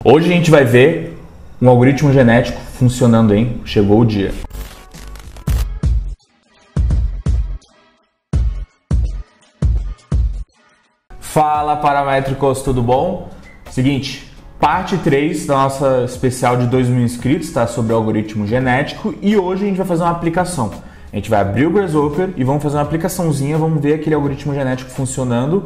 Hoje a gente vai ver um algoritmo genético funcionando, hein? Chegou o dia. Fala, paramétricos, tudo bom? Seguinte, parte 3 da nossa especial de 2.000 inscritos, tá? Sobre o algoritmo genético, e hoje a gente vai fazer uma aplicação. A gente vai abrir o Grasshopper e vamos fazer uma aplicaçãozinha, vamos ver aquele algoritmo genético funcionando.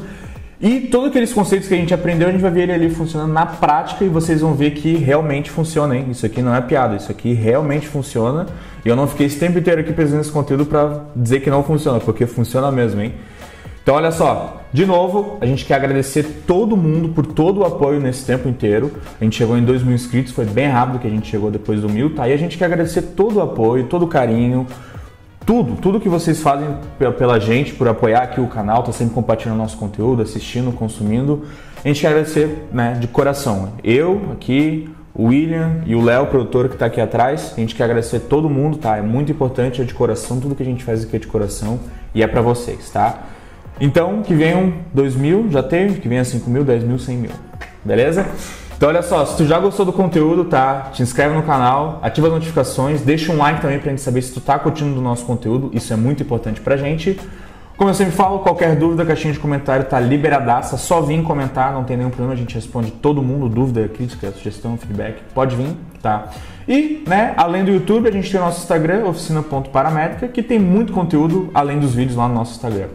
E todos aqueles conceitos que a gente aprendeu, a gente vai ver ele ali funcionando na prática e vocês vão ver que realmente funciona, hein? Isso aqui não é piada, isso aqui realmente funciona. E eu não fiquei esse tempo inteiro aqui apresentando esse conteúdo para dizer que não funciona, porque funciona mesmo, hein? Então olha só, de novo, a gente quer agradecer todo mundo por todo o apoio nesse tempo inteiro. A gente chegou em 2.000 inscritos, foi bem rápido que a gente chegou depois do 1.000, tá? E a gente quer agradecer todo o apoio, todo o carinho, tudo que vocês fazem pela gente, por apoiar aqui o canal, tá sempre compartilhando nosso conteúdo, assistindo, consumindo. A gente quer agradecer, né, de coração. Eu aqui, o William e o Léo, produtor que está aqui atrás, a gente quer agradecer todo mundo, tá? É muito importante, é de coração, tudo que a gente faz aqui é de coração e é para vocês, tá? Então, que venham 2.000, já teve, que venha 5.000, 10.000, 100.000, beleza? Então olha só, se tu já gostou do conteúdo, tá? Te inscreve no canal, ativa as notificações, deixa um like também pra gente saber se tu tá curtindo do nosso conteúdo, isso é muito importante pra gente. Como eu sempre falo, qualquer dúvida, caixinha de comentário tá liberadaça, só vir comentar, não tem nenhum problema, a gente responde todo mundo, dúvida, crítica, sugestão, feedback, pode vir, tá? E, né, além do YouTube, a gente tem o nosso Instagram, oficina.paramétrica, que tem muito conteúdo além dos vídeos lá no nosso Instagram,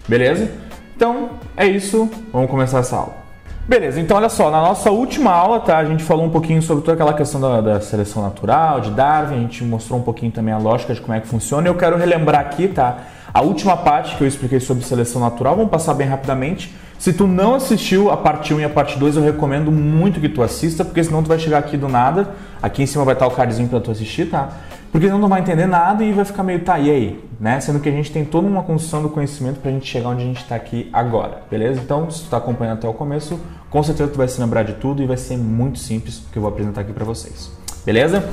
beleza? Então, é isso, vamos começar essa aula. Beleza, então olha só, na nossa última aula, tá, a gente falou um pouquinho sobre toda aquela questão da seleção natural, de Darwin, a gente mostrou um pouquinho também a lógica de como é que funciona, e eu quero relembrar aqui, tá, a última parte que eu expliquei sobre seleção natural, vamos passar bem rapidamente. Se tu não assistiu a parte 1 e a parte 2, eu recomendo muito que tu assista, porque senão tu vai chegar aqui do nada, aqui em cima vai estar o cardzinho para tu assistir, tá? Porque senão tu não vai entender nada e vai ficar meio, tá, e aí? Né? Sendo que a gente tem toda uma construção do conhecimento pra gente chegar onde a gente tá aqui agora, beleza? Então, se tu tá acompanhando até o começo, com certeza tu vai se lembrar de tudo e vai ser muito simples o que eu vou apresentar aqui pra vocês, beleza?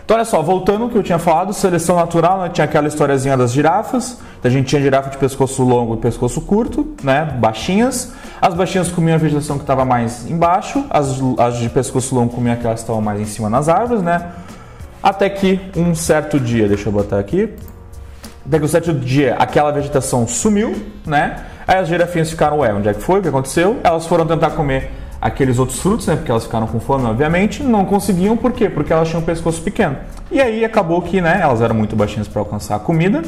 Então, olha só, voltando ao que eu tinha falado, seleção natural, né? Tinha aquela historiazinha das girafas, a gente tinha girafa de pescoço longo e pescoço curto, né? Baixinhas. As baixinhas comiam a vegetação que estava mais embaixo, as de pescoço longo comiam aquelas que estavam mais em cima nas árvores, né? Até que um certo dia, deixa eu botar aqui, até que um certo dia aquela vegetação sumiu, né? Aí as girafinhas ficaram, ué, onde é que foi? O que aconteceu? Elas foram tentar comer aqueles outros frutos, né? Porque elas ficaram com fome, obviamente, não conseguiam, por quê? Porque elas tinham um pescoço pequeno. E aí acabou que, né, elas eram muito baixinhas para alcançar a comida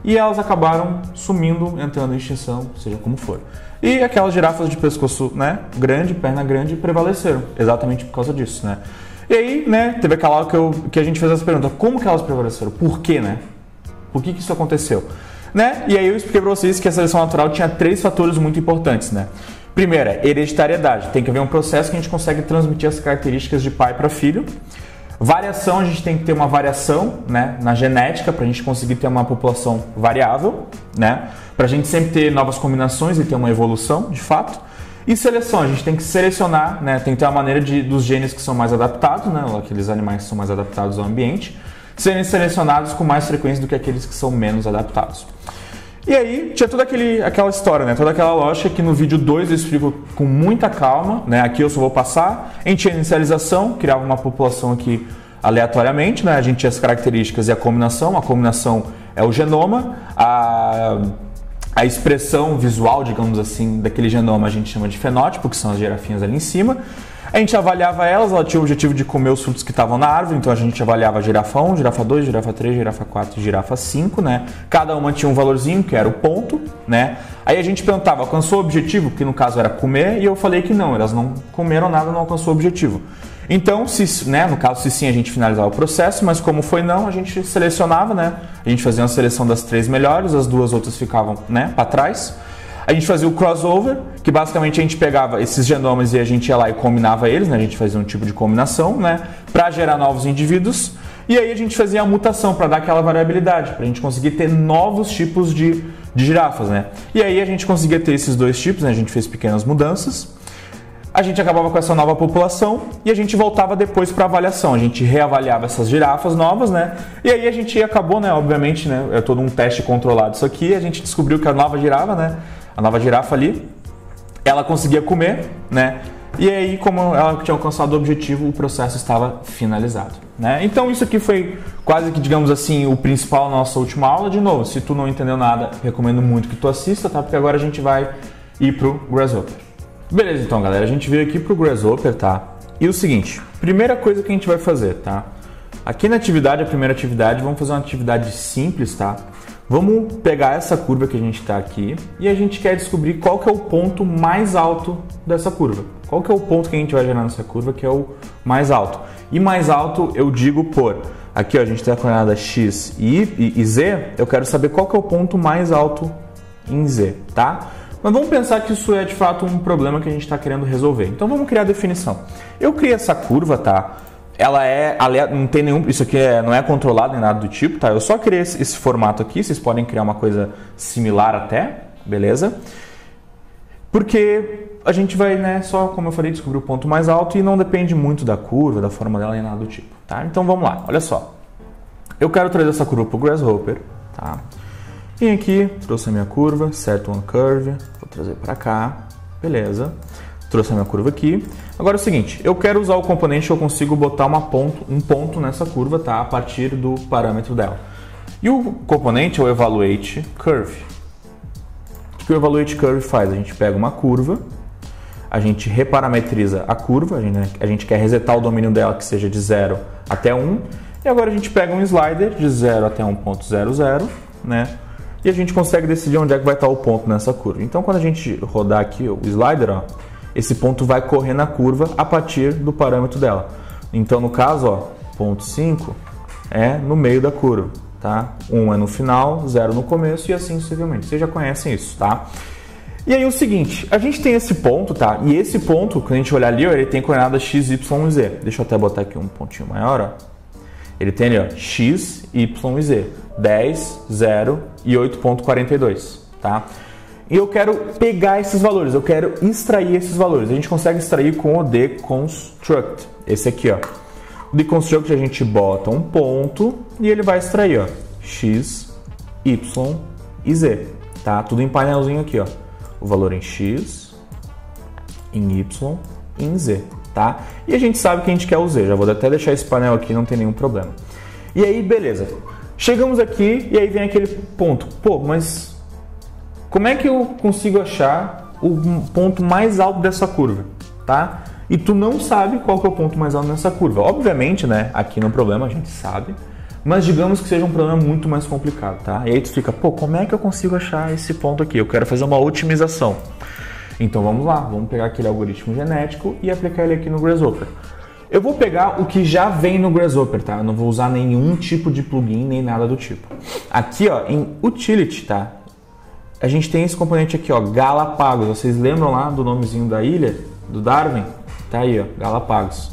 e elas acabaram sumindo, entrando em extinção, seja como for. E aquelas girafas de pescoço, né, grande, perna grande, prevaleceram, exatamente por causa disso, né? E aí, né, teve aquela hora que a gente fez essa pergunta, como que elas prevaleceram? Por quê, né? Por que isso aconteceu? Né? E aí eu expliquei para vocês que a seleção natural tinha 3 fatores muito importantes, né? Primeiro, hereditariedade. Tem que haver um processo que a gente consegue transmitir as características de pai para filho. Variação, a gente tem que ter uma variação, né, na genética para a gente conseguir ter uma população variável, né? Para a gente sempre ter novas combinações e ter uma evolução, de fato. E seleção, a gente tem que selecionar, né? Tem que ter uma maneira dos genes que são mais adaptados, né? Aqueles animais que são mais adaptados ao ambiente, serem selecionados com mais frequência do que aqueles que são menos adaptados. E aí tinha toda aquela história, né? Toda aquela lógica que no vídeo 2 eu explico com muita calma, né? Aqui eu só vou passar. A gente tinha inicialização, criava uma população aqui aleatoriamente, né? A gente tinha as características e a combinação. A combinação é o genoma, a expressão visual, digamos assim, daquele genoma a gente chama de fenótipo, que são as girafinhas ali em cima. A gente avaliava elas, ela tinha o objetivo de comer os frutos que estavam na árvore, então a gente avaliava a girafa 1, girafa 2, girafa 3, girafa 4 e girafa 5, né? Cada uma tinha um valorzinho, que era o ponto, né? Aí a gente perguntava, alcançou o objetivo? Que no caso era comer, e eu falei que não, elas não comeram nada, não alcançou o objetivo. Então, né, no caso, se sim, a gente finalizava o processo, mas como foi não, a gente selecionava, né? A gente fazia uma seleção das 3 melhores, as 2 outras ficavam, né, para trás. A gente fazia o crossover, que basicamente a gente pegava esses genomas e a gente ia lá e combinava eles, né? A gente fazia um tipo de combinação, né? Para gerar novos indivíduos. E aí a gente fazia a mutação para dar aquela variabilidade, para a gente conseguir ter novos tipos de girafas, né? E aí a gente conseguia ter esses 2 tipos, né? A gente fez pequenas mudanças. A gente acabava com essa nova população e a gente voltava depois para avaliação. A gente reavaliava essas girafas novas, né? E aí a gente acabou, né? Obviamente, né? É todo um teste controlado isso aqui. A gente descobriu que a nova girafa, né? A nova girafa ali, ela conseguia comer, né? E aí, como ela tinha alcançado o objetivo, o processo estava finalizado, né? Então isso aqui foi quase que, digamos assim, o principal da nossa última aula. De novo, se tu não entendeu nada, recomendo muito que tu assista, tá? Porque agora a gente vai ir pro Grasshopper. Beleza, então, galera, a gente veio aqui pro Grasshopper, tá? E o seguinte, primeira coisa que a gente vai fazer, tá? Aqui na atividade, a primeira atividade, vamos fazer uma atividade simples, tá? Vamos pegar essa curva que a gente está aqui e a gente quer descobrir qual que é o ponto mais alto dessa curva. Qual que é o ponto que a gente vai gerar nessa curva que é o mais alto. E mais alto eu digo por... Aqui ó, a gente tem a coordenada x e z, eu quero saber qual que é o ponto mais alto em z, tá? Mas vamos pensar que isso é de fato um problema que a gente está querendo resolver. Então vamos criar a definição. Eu criei essa curva, tá? Ela é, não tem nenhum, isso aqui não é controlado nem nada do tipo, tá? Eu só criei esse formato aqui, vocês podem criar uma coisa similar até, beleza? Porque a gente vai, né, só, como eu falei, descobrir o ponto mais alto e não depende muito da curva, da forma dela nem nada do tipo, tá? Então vamos lá, olha só. Eu quero trazer essa curva para o Grasshopper, tá? Vim aqui, trouxe a minha curva, set one curve, vou trazer para cá, beleza? Trouxe a minha curva aqui. Agora é o seguinte, eu quero usar o componente que eu consigo botar um ponto nessa curva, tá? A partir do parâmetro dela. E o componente é o evaluate curve. O que o evaluate curve faz? A gente pega uma curva, a gente reparametriza a curva, a gente quer resetar o domínio dela que seja de 0 até 1, e agora a gente pega um slider de 0 até 1.00, né? E a gente consegue decidir onde é que vai estar o ponto nessa curva. Então quando a gente rodar aqui o slider, ó, esse ponto vai correr na curva a partir do parâmetro dela. Então, no caso, ó, ponto 5 é no meio da curva, tá? 1 é no final, 0 no começo e assim sucessivamente. Vocês já conhecem isso, tá? E aí o seguinte, a gente tem esse ponto, tá? E esse ponto, quando a gente olhar ali, ó, ele tem coordenada x, y e z. Deixa eu até botar aqui um pontinho maior, ó. Ele tem ali, ó, x, y e z. 10, 0 e 8.42, tá? E eu quero pegar esses valores, eu quero extrair esses valores. A gente consegue extrair com o deconstruct. Esse aqui, ó. O deconstruct a gente bota um ponto e ele vai extrair, ó, x, y e z, tá? Tudo em painelzinho aqui, ó. O valor em x, em y e em z, tá? E a gente sabe que a gente quer o z. Já vou até deixar esse painel aqui, não tem nenhum problema. E aí, beleza. Chegamos aqui e aí vem aquele ponto. Pô, mas como é que eu consigo achar o ponto mais alto dessa curva, tá? E tu não sabe qual que é o ponto mais alto nessa curva. Obviamente, né, aqui no problema a gente sabe, mas digamos que seja um problema muito mais complicado, tá? E aí tu fica, pô, como é que eu consigo achar esse ponto aqui? Eu quero fazer uma otimização. Então vamos lá, vamos pegar aquele algoritmo genético e aplicar ele aqui no Grasshopper. Eu vou pegar o que já vem no Grasshopper, tá? Eu não vou usar nenhum tipo de plugin nem nada do tipo. Aqui, ó, em Utility, tá? A gente tem esse componente aqui, ó, Galápagos. Vocês lembram lá do nomezinho da ilha, do Darwin? Tá aí, ó, Galápagos.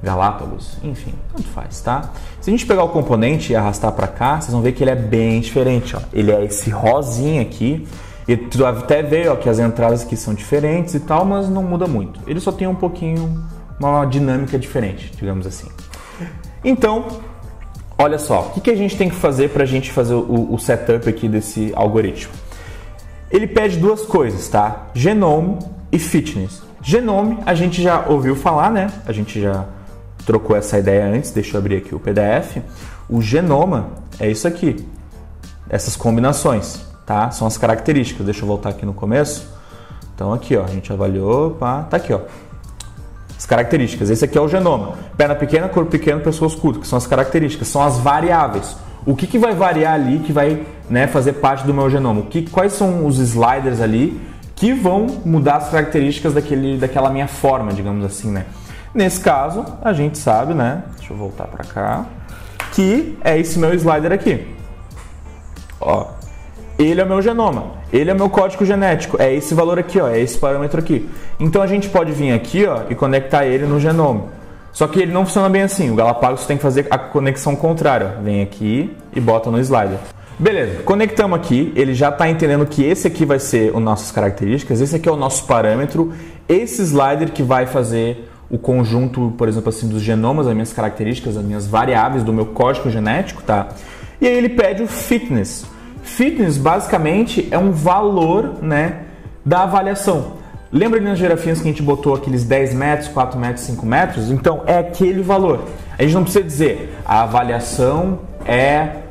Galápagos, enfim, tanto faz, tá? Se a gente pegar o componente e arrastar para cá, vocês vão ver que ele é bem diferente, ó. Ele é esse rosinha aqui. E tu até vê, ó, que as entradas aqui são diferentes e tal, mas não muda muito. Ele só tem um pouquinho, uma dinâmica diferente, digamos assim. Então, olha só, o que a gente tem que fazer para a gente fazer o setup aqui desse algoritmo? Ele pede duas coisas, tá? Genome e fitness. Genome, a gente já ouviu falar, né? A gente já trocou essa ideia antes, deixa eu abrir aqui o PDF. O genoma é isso aqui, essas combinações, tá? São as características. Deixa eu voltar aqui no começo. Então aqui, ó, a gente avaliou, pá, tá aqui, ó. As características. Esse aqui é o genoma. Perna pequena, corpo pequeno, pescoço curto, que são as características, são as variáveis. O que vai variar ali, que vai, né, fazer parte do meu genoma? Quais são os sliders ali que vão mudar as características daquela minha forma, digamos assim, né? Nesse caso, a gente sabe, né? Deixa eu voltar para cá, que é esse meu slider aqui. Ó, ele é o meu genoma, ele é o meu código genético, é esse valor aqui, ó, é esse parâmetro aqui. Então a gente pode vir aqui, ó, e conectar ele no genoma. Só que ele não funciona bem assim. O Galápagos tem que fazer a conexão contrária. Vem aqui e bota no slider. Beleza, conectamos aqui. Ele já está entendendo que esse aqui vai ser as nossas características. Esse aqui é o nosso parâmetro. Esse slider que vai fazer o conjunto, por exemplo, assim, dos genomas, as minhas características, as minhas variáveis do meu código genético, tá? E aí ele pede o fitness. Fitness, basicamente, é um valor, né, da avaliação. Lembra ali nas girafinhas que a gente botou aqueles 10 metros, 4 metros, 5 metros? Então é aquele valor. A gente não precisa dizer a avaliação é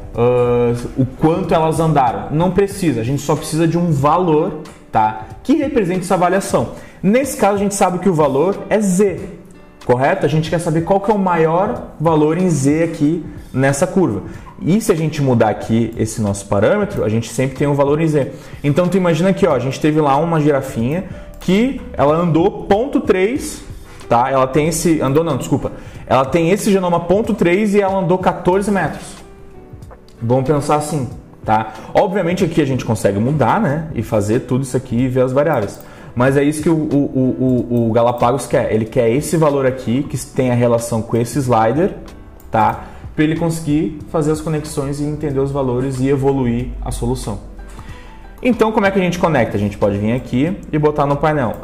o quanto elas andaram. Não precisa, a gente só precisa de um valor, tá? Que represente essa avaliação. Nesse caso a gente sabe que o valor é Z, correto? A gente quer saber qual que é o maior valor em Z aqui nessa curva. E se a gente mudar aqui esse nosso parâmetro, a gente sempre tem um valor em Z. Então tu imagina aqui, ó, a gente teve lá uma girafinha que ela andou 0,3, tá? Ela tem esse, ela tem esse genoma 0,3 e ela andou 14 metros. Vamos pensar assim, tá? Obviamente aqui a gente consegue mudar, né? E fazer tudo isso aqui e ver as variáveis. Mas é isso que o Galápagos quer. Ele quer esse valor aqui, que tem a relação com esse slider, tá? Para ele conseguir fazer as conexões e entender os valores e evoluir a solução. Então, como é que a gente conecta? A gente pode vir aqui e botar no painel.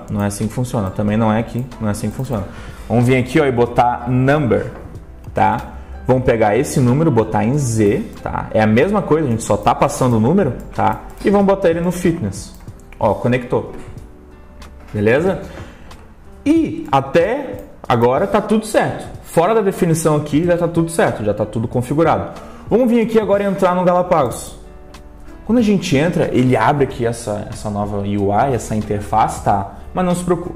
Não é assim que funciona. Também não é aqui, não é assim que funciona. Vamos vir aqui, ó, e botar number, tá? Vamos pegar esse número, botar em Z, tá? É a mesma coisa, a gente só tá passando o número, tá? E vamos botar ele no fitness. Ó, conectou. Beleza? E até agora tá tudo certo. Fora da definição aqui já tá tudo certo, já tá tudo configurado. Vamos vir aqui agora e entrar no Galápagos. Quando a gente entra, ele abre aqui essa nova UI, essa interface, tá? Mas não se preocupe.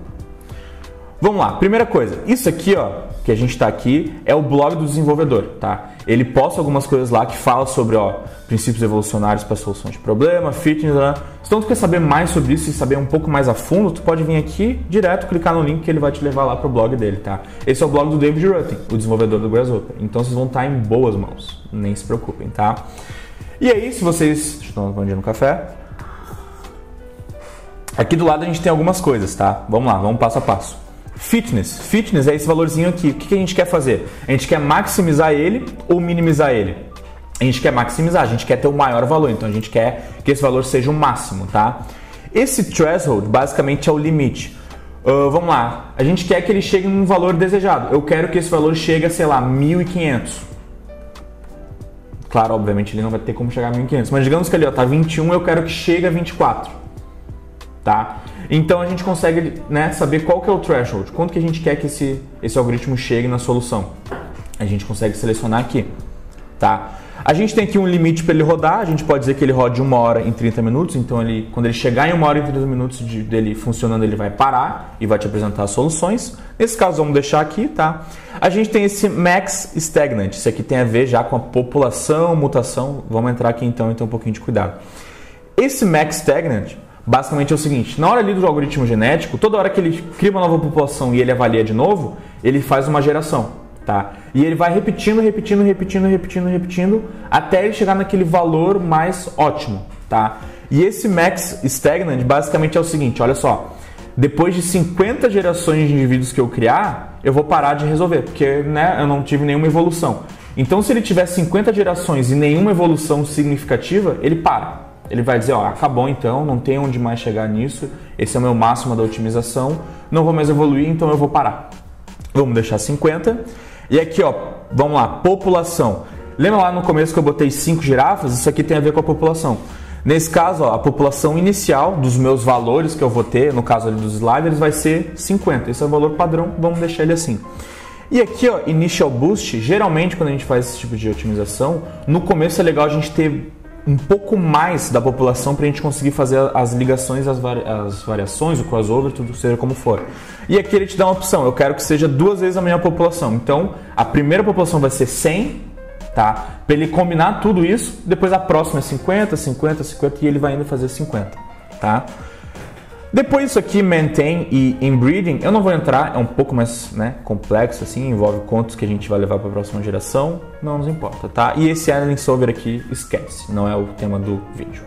Vamos lá, primeira coisa, isso aqui, ó, que a gente está aqui, é o blog do desenvolvedor, tá? Ele posta algumas coisas lá que fala sobre, ó, princípios evolucionários para solução de problema, fitness, né? Então, tu quer saber mais sobre isso e saber um pouco mais a fundo, tu pode vir aqui direto, clicar no link que ele vai te levar lá para o blog dele, tá? Esse é o blog do David Rutten, o desenvolvedor do Grasshopper. Então, vocês vão estar em boas mãos, nem se preocupem, tá? E aí, se vocês estão tomando café, aqui do lado a gente tem algumas coisas, tá? Vamos lá, vamos passo a passo. Fitness. Fitness é esse valorzinho aqui. O que a gente quer fazer? A gente quer maximizar ele ou minimizar ele? A gente quer maximizar, a gente quer ter o maior valor, então a gente quer que esse valor seja o máximo, tá? Esse threshold basicamente é o limite. Vamos lá, a gente quer que ele chegue num valor desejado. Eu quero que esse valor chegue a, sei lá, 1.500. Claro, obviamente ele não vai ter como chegar a 1.500, mas digamos que ali, ó, tá 21, eu quero que chegue a 24. Tá? Então a gente consegue, né, saber qual que é o threshold, quanto que a gente quer que esse algoritmo chegue na solução. A gente consegue selecionar aqui, tá? A gente tem aqui um limite para ele rodar, a gente pode dizer que ele rode 1 hora em 30 minutos, então quando ele chegar em 1 hora e 30 minutos dele funcionando, ele vai parar e vai te apresentar as soluções. Nesse caso vamos deixar aqui, tá? A gente tem esse max stagnant, isso aqui tem a ver já com a população, mutação, vamos entrar aqui então um pouquinho de cuidado. Esse max stagnant basicamente é o seguinte, na hora ali do algoritmo genético, toda hora que ele cria uma nova população e ele avalia de novo, ele faz uma geração, tá? E ele vai repetindo, até ele chegar naquele valor mais ótimo, tá? E esse max stagnant basicamente é o seguinte, olha só, depois de 50 gerações de indivíduos que eu criar, eu vou parar de resolver, porque, né, eu não tive nenhuma evolução. Então, se ele tiver 50 gerações e nenhuma evolução significativa, ele para. Ele vai dizer, ó, acabou então, não tem onde mais chegar nisso, esse é o meu máximo da otimização, não vou mais evoluir, então eu vou parar. Vamos deixar 50. E aqui, ó, vamos lá, população. Lembra lá no começo que eu botei 5 girafas? Isso aqui tem a ver com a população. Nesse caso, ó, a população inicial dos meus valores que eu vou ter, no caso ali dos sliders, vai ser 50. Esse é o valor padrão, vamos deixar ele assim. E aqui, ó, Initial Boost, geralmente quando a gente faz esse tipo de otimização, no começo é legal a gente ter um pouco mais da população para a gente conseguir fazer as ligações, as variações, o crossover, tudo seja como for. E aqui ele te dá uma opção, eu quero que seja 2 vezes a minha população. Então, a primeira população vai ser 100, tá? Para ele combinar tudo isso, depois a próxima é 50, 50, 50 e ele vai indo fazer 50, tá? Depois isso aqui, maintain e inbreeding, eu não vou entrar, é um pouco mais, né, complexo assim, envolve quantos que a gente vai levar para a próxima geração, não nos importa, tá? E esse Ending Solver aqui, esquece, não é o tema do vídeo.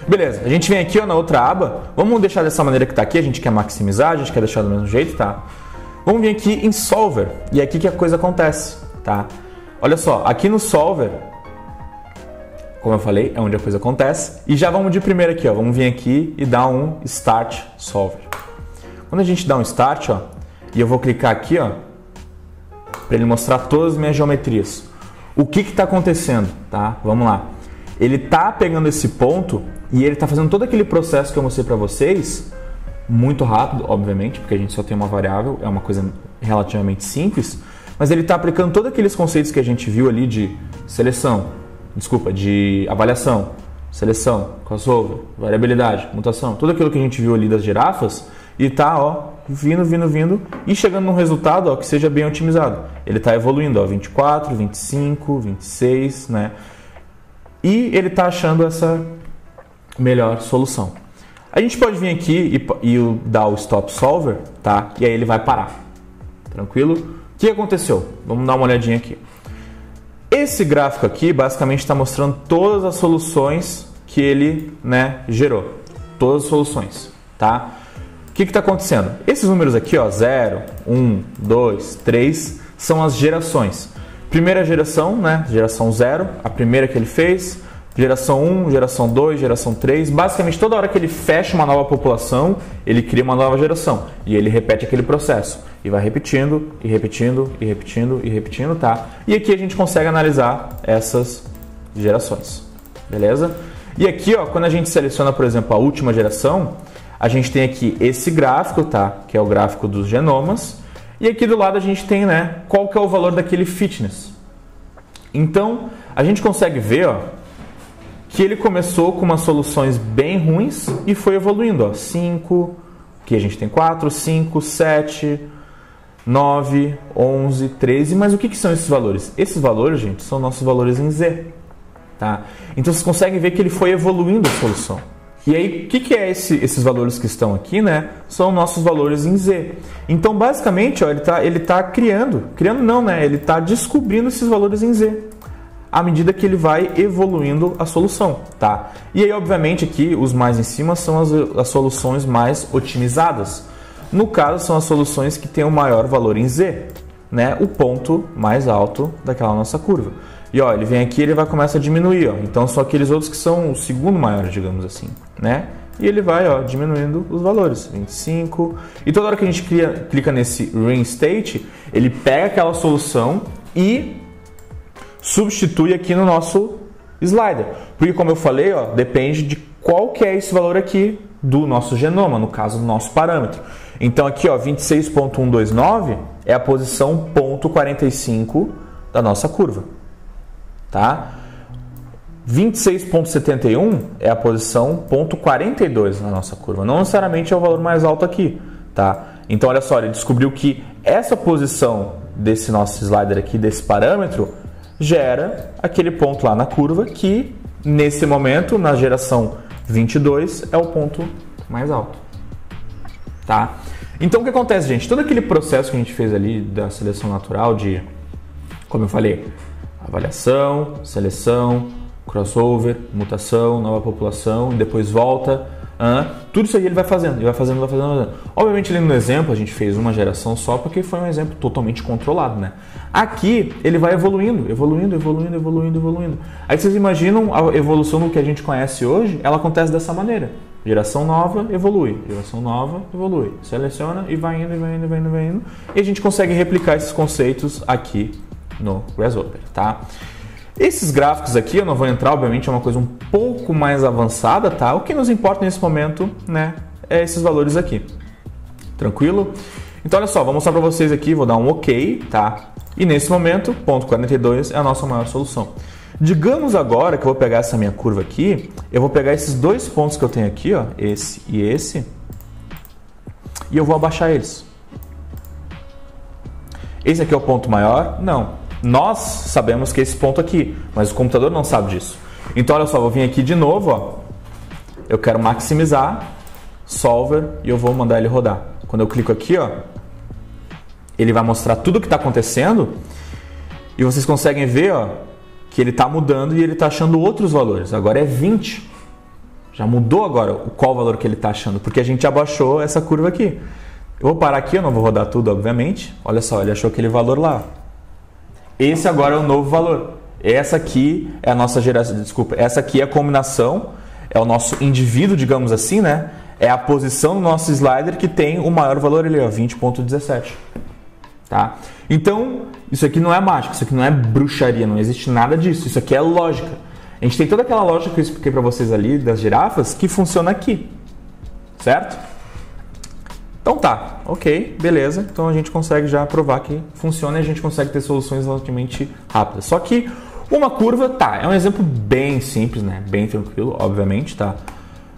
Beleza, a gente vem aqui, ó, na outra aba, vamos deixar dessa maneira que está aqui, a gente quer maximizar, a gente quer deixar do mesmo jeito, tá? Vamos vir aqui em Solver, e é aqui que a coisa acontece, tá? Olha só, aqui no Solver, como eu falei, é onde a coisa acontece. E já vamos de primeira aqui, ó. Vamos vir aqui e dar um Start Solver. Quando a gente dá um Start, ó, e eu vou clicar aqui, ó, para ele mostrar todas as minhas geometrias. O que está acontecendo, tá? Vamos lá. Ele está pegando esse ponto e ele está fazendo todo aquele processo que eu mostrei para vocês muito rápido, obviamente, porque a gente só tem uma variável, é uma coisa relativamente simples, mas ele está aplicando todos aqueles conceitos que a gente viu ali de de avaliação, seleção, crossover, variabilidade, mutação, tudo aquilo que a gente viu ali das girafas, e está vindo e chegando num resultado que seja bem otimizado. Ele está evoluindo, 24, 25, 26, né? E ele está achando essa melhor solução. A gente pode vir aqui e dar o stop solver, tá? E aí ele vai parar. Tranquilo? O que aconteceu? Vamos dar uma olhadinha aqui. Esse gráfico aqui basicamente está mostrando todas as soluções que ele, né, gerou. Todas as soluções, tá? O que está acontecendo? Esses números aqui, 0, 1, 2, 3, são as gerações. Primeira geração, né? Geração 0, a primeira que ele fez. Geração 1, geração 2, geração 3. Basicamente, toda hora que ele fecha uma nova população, ele cria uma nova geração. E ele repete aquele processo. E vai repetindo, e repetindo, e repetindo, e repetindo, tá? E aqui a gente consegue analisar essas gerações. Beleza? E aqui, quando a gente seleciona, por exemplo, a última geração, a gente tem aqui esse gráfico, tá? Que é o gráfico dos genomas. E aqui do lado a gente tem, né, qual que é o valor daquele fitness. Então, a gente consegue ver, que ele começou com umas soluções bem ruins e foi evoluindo, 5, aqui a gente tem 4, 5, 7, 9, 11, 13, mas o que são esses valores? Esses valores, gente, são nossos valores em Z, tá? Então vocês conseguem ver que ele foi evoluindo a solução. E aí, o que é esses valores que estão aqui, né? São nossos valores em Z. Então, basicamente, ele tá criando não, né? Ele está descobrindo esses valores em Z à medida que ele vai evoluindo a solução, tá? E aí, obviamente, aqui os mais em cima são as soluções mais otimizadas. No caso, são as soluções que têm o maior valor em Z, né? O ponto mais alto daquela nossa curva. E ele vem aqui e ele vai começar a diminuir, Então são aqueles outros que são o segundo maior, digamos assim, né? E ele vai, diminuindo os valores, 25. E toda hora que a gente clica nesse reinstate, ele pega aquela solução e substitui aqui no nosso slider. Porque, como eu falei, depende de qual que é esse valor aqui do nosso genoma, no caso do nosso parâmetro. Então aqui, 26.129 é a posição 0.45 da nossa curva. Tá? 26.71 é a posição 0.42 na nossa curva. Não necessariamente é o valor mais alto aqui, tá? Então, olha só, ele descobriu que essa posição desse nosso slider aqui, desse parâmetro, gera aquele ponto lá na curva que, nesse momento, na geração 22, é o ponto mais alto, tá? Então, o que acontece, gente? Todo aquele processo que a gente fez ali da seleção natural de, como eu falei, avaliação, seleção, crossover, mutação, nova população, e depois volta. Tudo isso aí ele vai fazendo. Obviamente, ali no exemplo, a gente fez uma geração só porque foi um exemplo totalmente controlado, né? Aqui, ele vai evoluindo. Aí vocês imaginam a evolução do que a gente conhece hoje, ela acontece dessa maneira. Geração nova, evolui. Seleciona e vai indo. E a gente consegue replicar esses conceitos aqui no Grasshopper, tá? Esses gráficos aqui, eu não vou entrar, obviamente é uma coisa um pouco mais avançada, tá? O que nos importa nesse momento, né, é esses valores aqui. Tranquilo? Então, olha só, vou mostrar para vocês aqui, vou dar um OK, tá? E nesse momento, 0.42 é a nossa maior solução. Digamos agora que eu vou pegar essa minha curva aqui, eu vou pegar esses dois pontos que eu tenho aqui, esse e esse, e eu vou abaixar eles. Esse aqui é o ponto maior? Não. Nós sabemos que é esse ponto aqui, mas o computador não sabe disso. Então, olha só, vou vir aqui de novo, eu quero maximizar, solver, e eu vou mandar ele rodar. Quando eu clico aqui, ele vai mostrar tudo o que está acontecendo, e vocês conseguem ver, que ele está mudando e ele está achando outros valores. Agora é 20. Já mudou agora qual valor que ele está achando, porque a gente abaixou essa curva aqui. Eu vou parar aqui, eu não vou rodar tudo, obviamente. Olha só, ele achou aquele valor lá. Esse agora é o novo valor. Essa aqui é a nossa geração, essa aqui é a combinação, é o nosso indivíduo, digamos assim, né? É a posição do nosso slider que tem o maior valor ali, 20.17. Tá? Então, isso aqui não é mágica, isso aqui não é bruxaria, não existe nada disso. Isso aqui é lógica. A gente tem toda aquela lógica que eu expliquei para vocês ali das girafas que funciona aqui. Certo? Então tá, ok, beleza. Então a gente consegue já provar que funciona e a gente consegue ter soluções relativamente rápidas. Só que uma curva, tá, é um exemplo bem simples, né? Bem tranquilo, obviamente, tá?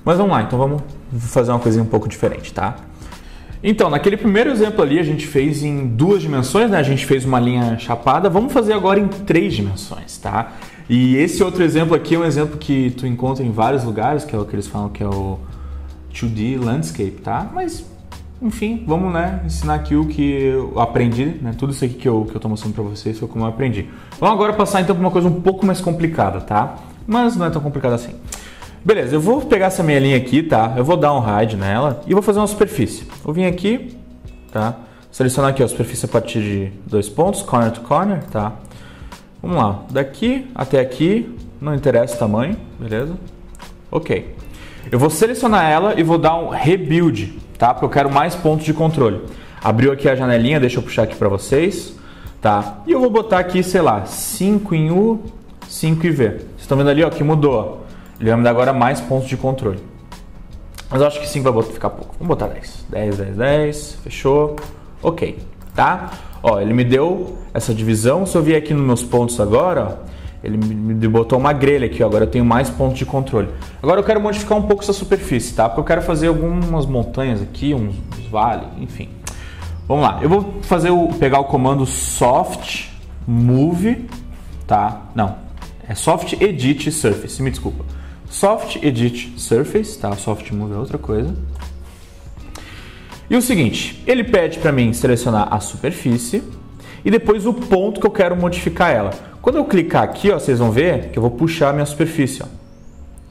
Mas vamos lá, então vamos fazer uma coisinha um pouco diferente, tá? Então, naquele primeiro exemplo ali, a gente fez em 2 dimensões, né? A gente fez uma linha chapada. Vamos fazer agora em 3 dimensões, tá? E esse outro exemplo aqui é um exemplo que tu encontra em vários lugares, que é o que eles falam que é o 2D Landscape, tá? Mas, enfim, vamos, né, ensinar aqui o que eu aprendi, né? Tudo isso aqui que eu tô mostrando pra vocês foi como eu aprendi. Vamos agora passar então para uma coisa um pouco mais complicada, tá? Mas não é tão complicado assim. Beleza, eu vou pegar essa minha linha aqui, tá? Eu vou dar um hide nela e vou fazer uma superfície. Vou vir aqui, tá? Selecionar aqui a superfície a partir de 2 pontos, corner to corner, tá? Vamos lá, daqui até aqui, não interessa o tamanho, beleza? Ok. Eu vou selecionar ela e vou dar um rebuild, tá? Porque eu quero mais pontos de controle. Abriu aqui a janelinha, deixa eu puxar aqui para vocês, tá? E eu vou botar aqui, sei lá, 5 em U, 5 em V. Vocês estão vendo ali, ó, que mudou, ó. Ele vai me dar agora mais pontos de controle. Mas eu acho que 5 vai ficar pouco. Vamos botar 10. 10, 10, 10. Fechou. Ok. Tá? Ó, ele me deu essa divisão. Se eu vier aqui nos meus pontos agora, ó, ele me botou uma grelha aqui. Ó, agora eu tenho mais pontos de controle. Agora eu quero modificar um pouco essa superfície, tá? Porque eu quero fazer algumas montanhas aqui, uns vales, enfim. Vamos lá. Eu vou fazer pegar o comando soft move, tá? Não. É soft edit surface. Me desculpa. Soft Edit Surface, tá? Soft Move é outra coisa. E o seguinte, ele pede para mim selecionar a superfície e depois o ponto que eu quero modificar ela. Quando eu clicar aqui, ó, vocês vão ver que eu vou puxar a minha superfície, ó,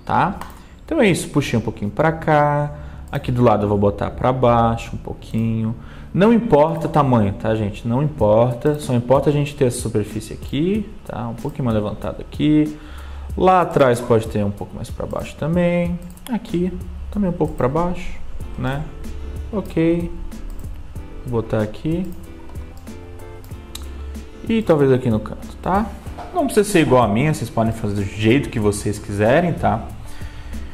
tá? Então é isso, puxei um pouquinho para cá, aqui do lado eu vou botar para baixo um pouquinho. Não importa o tamanho, tá, gente? Não importa, só importa a gente ter essa superfície aqui, tá? Um pouquinho mais levantado aqui. Lá atrás pode ter um pouco mais para baixo também. Aqui também um pouco para baixo, né? Ok. Vou botar aqui. E talvez aqui no canto, tá? Não precisa ser igual a minha, vocês podem fazer do jeito que vocês quiserem, tá?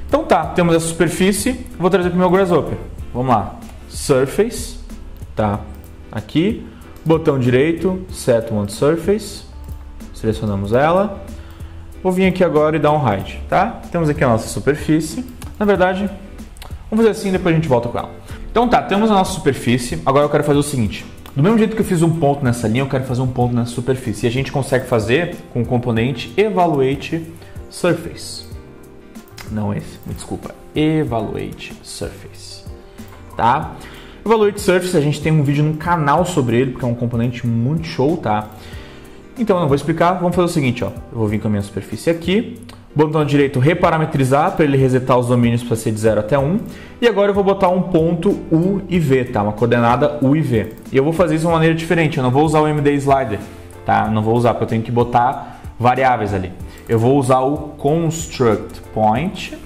Então tá, temos essa superfície. Vou trazer para o meu Grasshopper. Vamos lá. Surface, tá? Aqui. Botão direito, Set One Surface. Selecionamos ela. Vou vir aqui agora e dar um hide, tá? Temos aqui a nossa superfície. Na verdade, vamos fazer assim e depois a gente volta com ela. Então tá, temos a nossa superfície. Agora eu quero fazer o seguinte. Do mesmo jeito que eu fiz um ponto nessa linha, eu quero fazer um ponto nessa superfície. E a gente consegue fazer com o componente Evaluate Surface. Não esse, me desculpa. Evaluate Surface, tá? Evaluate Surface, a gente tem um vídeo no canal sobre ele, porque é um componente muito show, tá? Então eu não vou explicar, vamos fazer o seguinte, ó. Eu vou vir com a minha superfície aqui, botão direito reparametrizar para ele resetar os domínios para ser de 0 até 1. E agora eu vou botar um ponto U e V, tá? Uma coordenada U e V. E eu vou fazer isso de uma maneira diferente, eu não vou usar o MD Slider, tá? Não vou usar, porque eu tenho que botar variáveis ali. Eu vou usar o Construct Point,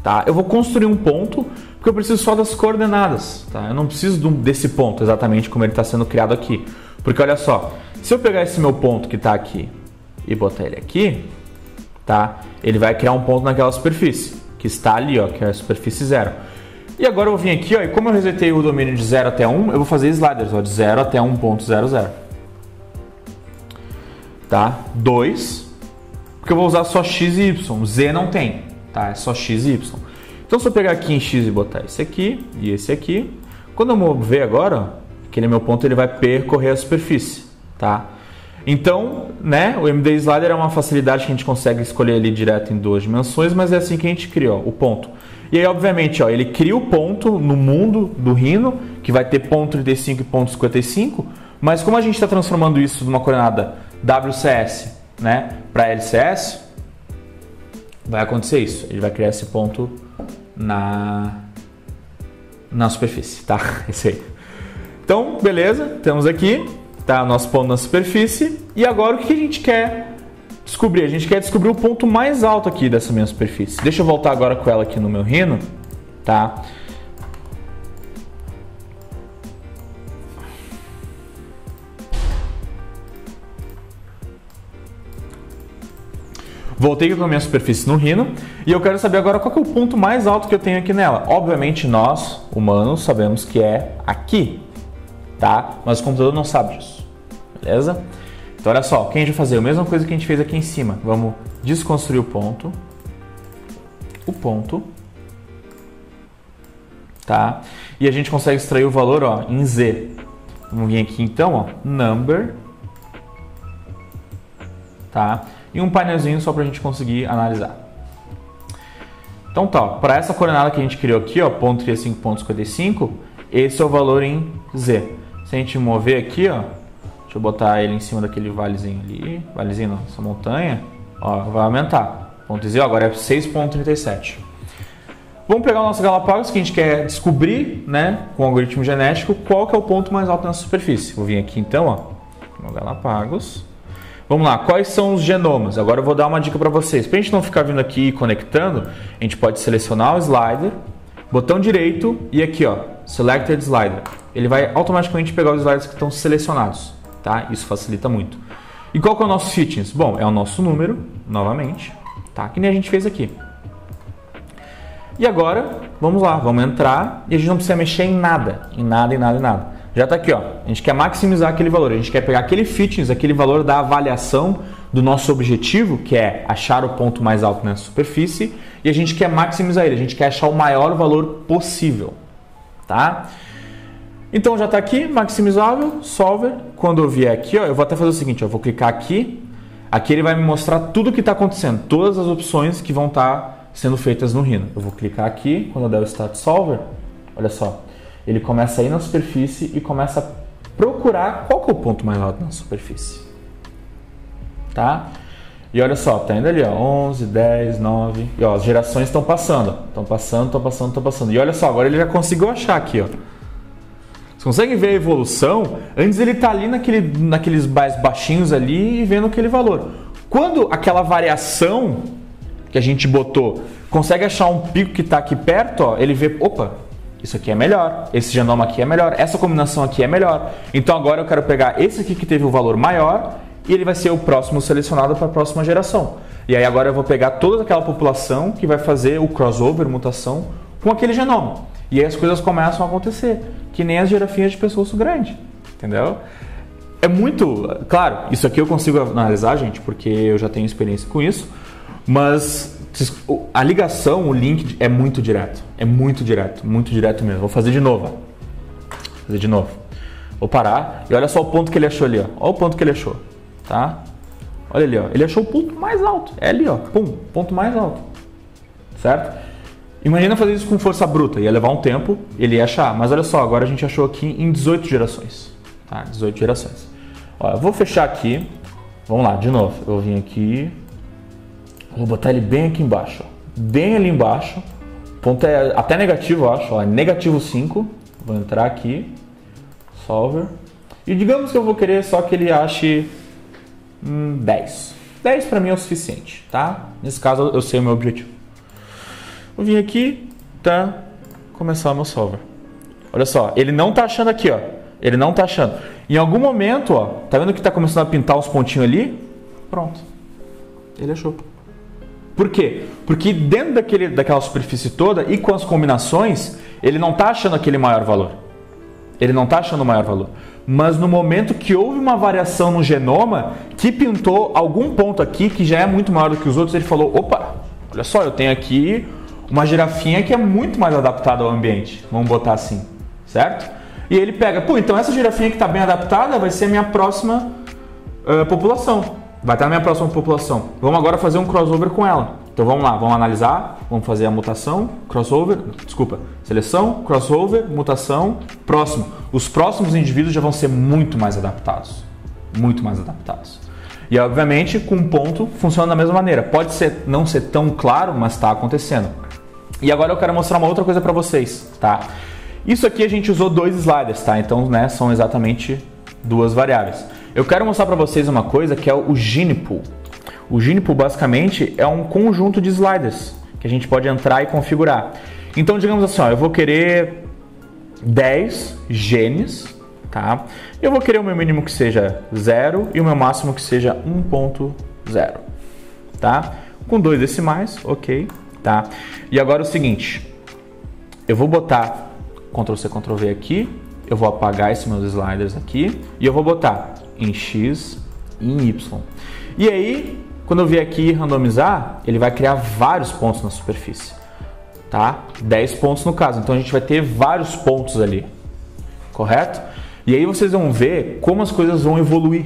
tá? Eu vou construir um ponto, porque eu preciso só das coordenadas, tá? Eu não preciso desse ponto exatamente como ele está sendo criado aqui. Porque olha só, se eu pegar esse meu ponto que está aqui e botar ele aqui, tá? Ele vai criar um ponto naquela superfície, que está ali, ó, que é a superfície 0. E agora eu vim aqui, ó, e como eu resetei o domínio de 0 até 1, eu vou fazer sliders, ó, de 0 até 1.00. Tá? 2, porque eu vou usar só x e y, z não tem, tá? É só x e y. Então se eu pegar aqui em x e botar esse aqui e esse aqui, quando eu mover agora, ó, aquele meu ponto ele vai percorrer a superfície, tá? Então, né, o MD Slider é uma facilidade que a gente consegue escolher ali direto em 2 dimensões, mas é assim que a gente cria, ó, o ponto. E aí, obviamente, ó, ele cria o ponto no mundo do Rhino, que vai ter ponto 35 e ponto 55, mas como a gente está transformando isso numa coordenada WCS, né, para LCS, vai acontecer isso. Ele vai criar esse ponto na superfície, tá? Esse aí. Então, beleza, temos aqui, tá, nosso ponto na superfície. E agora o que a gente quer descobrir? A gente quer descobrir o ponto mais alto aqui dessa minha superfície. Deixa eu voltar agora com ela aqui no meu Rhino, tá? Voltei com a minha superfície no Rhino e eu quero saber agora qual que é o ponto mais alto que eu tenho aqui nela. Obviamente nós, humanos, sabemos que é aqui, tá? Mas o computador não sabe disso, beleza? Então olha só, o que a gente vai fazer? A mesma coisa que a gente fez aqui em cima. Vamos desconstruir o ponto, tá? E a gente consegue extrair o valor, ó, em Z. Vamos vir aqui então, ó, number, tá? E um painelzinho só para a gente conseguir analisar. Então tá, para essa coordenada que a gente criou aqui, ó, ponto 35.55, esse é o valor em Z. Se a gente mover aqui, ó, deixa eu botar ele em cima daquele valezinho ali, valezinho não, essa montanha, ó, vai aumentar. Ponto Z, ó, agora é 6.37. Vamos pegar o nosso Galápagos, que a gente quer descobrir, né, com o algoritmo genético, qual que é o ponto mais alto na superfície. Vou vir aqui então, ó, no Galápagos. Vamos lá, quais são os genomas? Agora eu vou dar uma dica para vocês. Para a gente não ficar vindo aqui e conectando, a gente pode selecionar o slider, botão direito e aqui, ó, Selected Slider. Ele vai automaticamente pegar os sliders que estão selecionados, tá? Isso facilita muito. E qual que é o nosso fitness? Bom, é o nosso número, novamente, tá? Que nem a gente fez aqui. E agora, vamos lá, vamos entrar e a gente não precisa mexer em nada, Já está aqui, ó. A gente quer maximizar aquele valor, a gente quer pegar aquele fitness, aquele valor da avaliação do nosso objetivo, que é achar o ponto mais alto na superfície, e a gente quer maximizar ele, a gente quer achar o maior valor possível, tá? Então já está aqui, maximizável, solver. Quando eu vier aqui, ó, eu vou até fazer o seguinte, ó, eu vou clicar aqui, aqui ele vai me mostrar tudo o que está acontecendo, todas as opções que vão estar sendo feitas no Rhino. Eu vou clicar aqui, quando eu der o Start Solver, olha só, ele começa a ir na superfície e começa a procurar qual que é o ponto mais alto na superfície. Tá? E olha só, tá indo ali, ó, 11, 10, 9, e ó, as gerações estão passando. Estão passando. E olha só, agora ele já conseguiu achar aqui, ó. Vocês conseguem ver a evolução? Antes ele tá ali naqueles mais baixinhos ali e vendo aquele valor. Quando aquela variação que a gente botou consegue achar um pico que está aqui perto, ó, ele vê, opa, isso aqui é melhor, esse genoma aqui é melhor, essa combinação aqui é melhor. Então agora eu quero pegar esse aqui que teve o valor maior e ele vai ser o próximo selecionado para a próxima geração. E aí agora eu vou pegar toda aquela população que vai fazer o crossover, mutação, com aquele genoma. E aí as coisas começam a acontecer, que nem as girafinhas de pescoço grande, entendeu? É muito, claro, isso aqui eu consigo analisar, gente, porque eu já tenho experiência com isso, mas a ligação, o link é muito direto. É muito direto mesmo. Vou fazer de novo. Vou parar e olha só o ponto que ele achou ali, ó. Olha o ponto que ele achou, tá? Olha ali, ó. Ele achou o ponto mais alto. É ali, ó. Pum, ponto mais alto. Certo? Imagina fazer isso com força bruta. Ia levar um tempo, ele ia achar. Mas olha só, agora a gente achou aqui em 18 gerações. Tá? 18 gerações. Ó, eu vou fechar aqui. Vamos lá, de novo. Eu vim aqui. Vou botar ele bem aqui embaixo, ó. Bem ali embaixo. O ponto é até negativo, eu acho. Ó, é negativo 5. Vou entrar aqui. Solver. E digamos que eu vou querer só que ele ache 10. 10 para mim é o suficiente, tá? Nesse caso eu sei o meu objetivo. Vou vir aqui, tá? Começar o meu solver. Olha só, ele não tá achando aqui, ó. Ele não tá achando. Em algum momento, ó, tá vendo que tá começando a pintar uns pontinhos ali? Pronto. Ele achou. Por quê? Porque dentro daquela superfície toda e com as combinações, ele não está achando aquele maior valor. Ele não está achando o maior valor. Mas no momento que houve uma variação no genoma, que pintou algum ponto aqui que já é muito maior do que os outros, ele falou, opa, olha só, eu tenho aqui uma girafinha que é muito mais adaptada ao ambiente. Vamos botar assim, certo? E ele pega, pô, então essa girafinha que está bem adaptada vai ser a minha próxima população. Vai estar na minha próxima população. Vamos agora fazer um crossover com ela. Então vamos lá, vamos analisar, vamos fazer a mutação, crossover, seleção, crossover, mutação, próximo. Os próximos indivíduos já vão ser muito mais adaptados. Muito mais adaptados. E obviamente com um ponto funciona da mesma maneira. Pode não ser tão claro, mas está acontecendo. E agora eu quero mostrar uma outra coisa para vocês, tá? Isso aqui a gente usou 2 sliders, tá? Então, né, são exatamente 2 variáveis. Eu quero mostrar para vocês uma coisa que é o Gene Pool. O Gene Pool basicamente é um conjunto de sliders que a gente pode entrar e configurar. Então, digamos assim, ó, eu vou querer 10 genes, tá? Eu vou querer o meu mínimo que seja 0 e o meu máximo que seja 1.0, tá? com 2 decimais, ok, tá? E agora o seguinte, eu vou botar Ctrl+C, Ctrl+V aqui, eu vou apagar esses meus sliders aqui e eu vou botar em X e em Y. E aí, quando eu vier aqui randomizar, ele vai criar vários pontos na superfície, tá? 10 pontos no caso, então a gente vai ter vários pontos ali, correto? E aí vocês vão ver como as coisas vão evoluir.